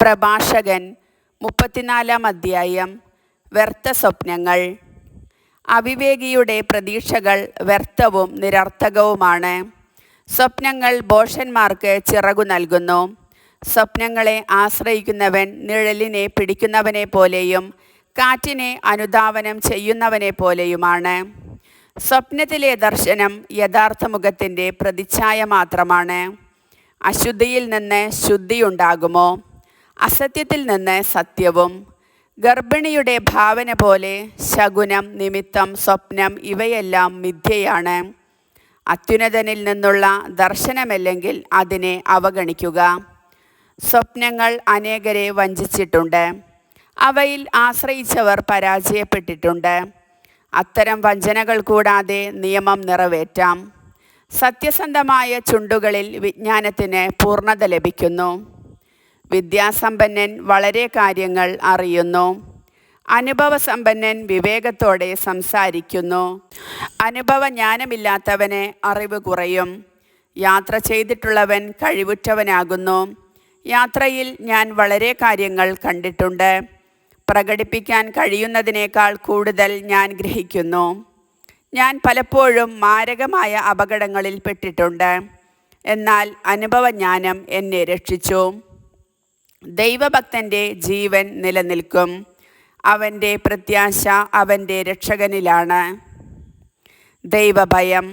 പ്രഭാഷകൻ 34 അധ്യായം. വ്യർത്ഥ സ്വപ്നങ്ങൾ. അവിവേകിയുടെ പ്രതീക്ഷകൾ വ്യർത്ഥവും നിരർത്ഥകവുമാണ്. സ്വപ്നങ്ങൾ ഭോഷന്മാർക്ക് ചിറകു നൽകുന്നു. സ്വപ്നങ്ങളെ ആശ്രയിക്കുന്നവൻ നിഴലിനെ പിടിക്കുന്നവനെ പോലെയും കാറ്റിനെ അനുധാവനം ചെയ്യുന്നവനെ പോലെയുമാണ്. സ്വപ്നത്തിലെ ദർശനം യഥാർത്ഥ മുഖത്തിൻ്റെ പ്രതിച്ഛായ മാത്രമാണ്. അശുദ്ധിയിൽ നിന്ന് ശുദ്ധിയുണ്ടാകുമോ? അസത്യത്തിൽ നിന്ന് സത്യവും. ഗർഭിണിയുടെ ഭാവന പോലെ ശകുനം, നിമിത്തം, സ്വപ്നം ഇവയെല്ലാം മിഥ്യയാണ്. അത്യുന്നതനിൽ നിന്നുള്ള ദർശനമല്ലെങ്കിൽ അതിനെ അവഗണിക്കുക. സ്വപ്നങ്ങൾ അനേകരെ വഞ്ചിച്ചിട്ടുണ്ട്. അവയിൽ ആശ്രയിച്ചവർ പരാജയപ്പെട്ടിട്ടുണ്ട്. അത്തരം വഞ്ചനകൾ കൂടാതെ നിയമം നിറവേറ്റാം. സത്യസന്ധമായ ചുണ്ടുകളിൽ വിജ്ഞാനത്തിന് പൂർണ്ണത ലഭിക്കുന്നു. വിദ്യാസമ്പന്നൻ വളരെ കാര്യങ്ങൾ അറിയുന്നു. അനുഭവസമ്പന്നൻ വിവേകത്തോടെ സംസാരിക്കുന്നു. അനുഭവജ്ഞാനമില്ലാത്തവന് അറിവ് കുറയും. യാത്ര ചെയ്തിട്ടുള്ളവൻ കഴിവുറ്റവനാകുന്നു. യാത്രയിൽ ഞാൻ വളരെ കാര്യങ്ങൾ കണ്ടിട്ടുണ്ട്. പ്രകടിപ്പിക്കാൻ കഴിയുന്നതിനേക്കാൾ കൂടുതൽ ഞാൻ ഗ്രഹിക്കുന്നു. ഞാൻ പലപ്പോഴും മാരകമായ അപകടങ്ങളിൽ പെട്ടിട്ടുണ്ട്. എന്നാൽ അനുഭവജ്ഞാനം എന്നെ രക്ഷിച്ചു. ദൈവഭക്തൻ്റെ ജീവൻ നിലനിൽക്കും. അവൻ്റെ പ്രത്യാശ അവൻ്റെ രക്ഷകനിലാണ്. ദൈവഭയം.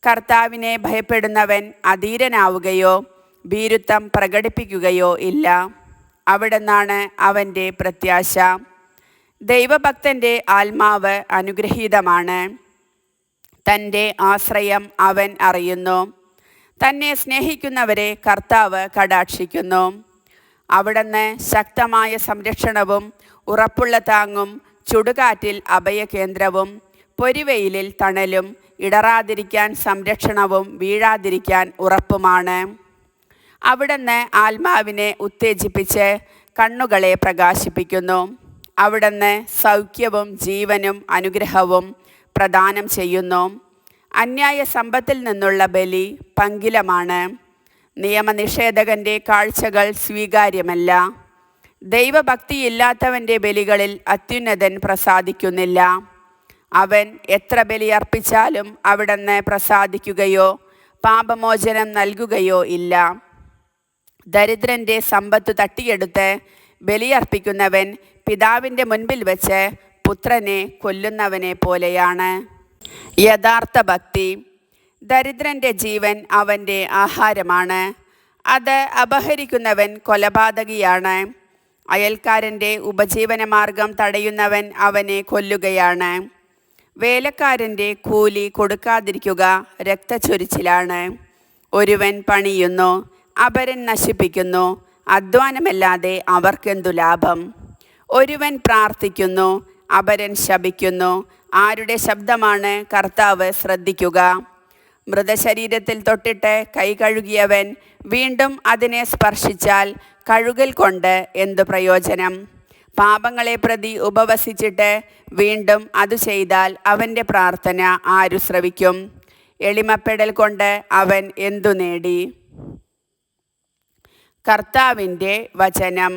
കർത്താവിനെ ഭയപ്പെടുന്നവൻ അധീരനാവുകയോ ഭീരുത്വം പ്രകടിപ്പിക്കുകയോ ഇല്ല. അവിടുന്നാണ് അവൻ്റെ പ്രത്യാശ. ദൈവഭക്തൻ്റെ ആത്മാവ് അനുഗ്രഹീതമാണ്. തൻ്റെ ആശ്രയം അവൻ അറിയുന്നു. തന്നെ സ്നേഹിക്കുന്നവരെ കർത്താവ് കടാക്ഷിക്കുന്നു. അവിടുന്ന് ശക്തമായ സംരക്ഷണവും ഉറപ്പുള്ള താങ്ങും ചുടുകാറ്റിൽ അഭയകേന്ദ്രവും പൊരിവെയിലിൽ തണലും ഇടറാതിരിക്കാൻ സംരക്ഷണവും വീഴാതിരിക്കാൻ ഉറപ്പുമാണ്. അവിടുന്ന് ആത്മാവിനെ ഉത്തേജിപ്പിച്ച് കണ്ണുകളെ പ്രകാശിപ്പിക്കുന്നു. അവിടുന്ന് സൗഖ്യവും ജീവനും അനുഗ്രഹവും പ്രദാനം ചെയ്യുന്നു. അന്യായ സമ്പത്തിൽ നിന്നുള്ള ബലി പങ്കിലമാണ്. നിയമനിഷേധകൻ്റെ കാഴ്ചകൾ സ്വീകാര്യമല്ല. ദൈവഭക്തിയില്ലാത്തവൻ്റെ ബലികളിൽ അത്യുന്നതൻ പ്രസാദിക്കുന്നില്ല. അവൻ എത്ര ബലി അർപ്പിച്ചാലും അവിടുന്ന് പ്രസാദിക്കുകയോ പാപമോചനം നൽകുകയോ ഇല്ല. ദരിദ്രൻ്റെ സമ്പത്ത് തട്ടിയെടുത്ത് ബലിയർപ്പിക്കുന്നവൻ പിതാവിൻ്റെ മുൻപിൽ വെച്ച് പുത്രനെ കൊല്ലുന്നവനെ പോലെയാണ്. യഥാർത്ഥ ഭക്തി. ദരിദ്രൻ്റെ ജീവൻ അവൻ്റെ ആഹാരമാണ്. അത് അപഹരിക്കുന്നവൻ കൊലപാതകിയാണ്. അയൽക്കാരൻ്റെ ഉപജീവനമാർഗം തടയുന്നവൻ അവനെ കൊല്ലുകയാണ്. വേലക്കാരൻ്റെ കൂലി കൊടുക്കാതിരിക്കുക രക്തച്ചൊരിച്ചിലാണ്. ഒരുവൻ പണിയുന്നു, അപരൻ നശിപ്പിക്കുന്നു. അധ്വാനമല്ലാതെ അവർക്കെന്തു ലാഭം? ഒരുവൻ പ്രാർത്ഥിക്കുന്നു, അപരൻ ശപിക്കുന്നു. ആരുടെ ശബ്ദമാണ് കർത്താവ് ശ്രദ്ധിക്കുക? മൃതശരീരത്തിൽ തൊട്ടിട്ട് കൈ കഴുകിയവൻ വീണ്ടും അതിനെ സ്പർശിച്ചാൽ കഴുകൽ കൊണ്ട് എന്തു പ്രയോജനം? പാപങ്ങളെ പ്രതി ഉപവസിച്ചിട്ട് വീണ്ടും അത് ചെയ്താൽ അവൻ്റെ പ്രാർത്ഥന ആരു ശ്രവിക്കും? എളിമപ്പെടൽ കൊണ്ട് അവൻ എന്തു നേടി? കർത്താവിൻ്റെ വചനം.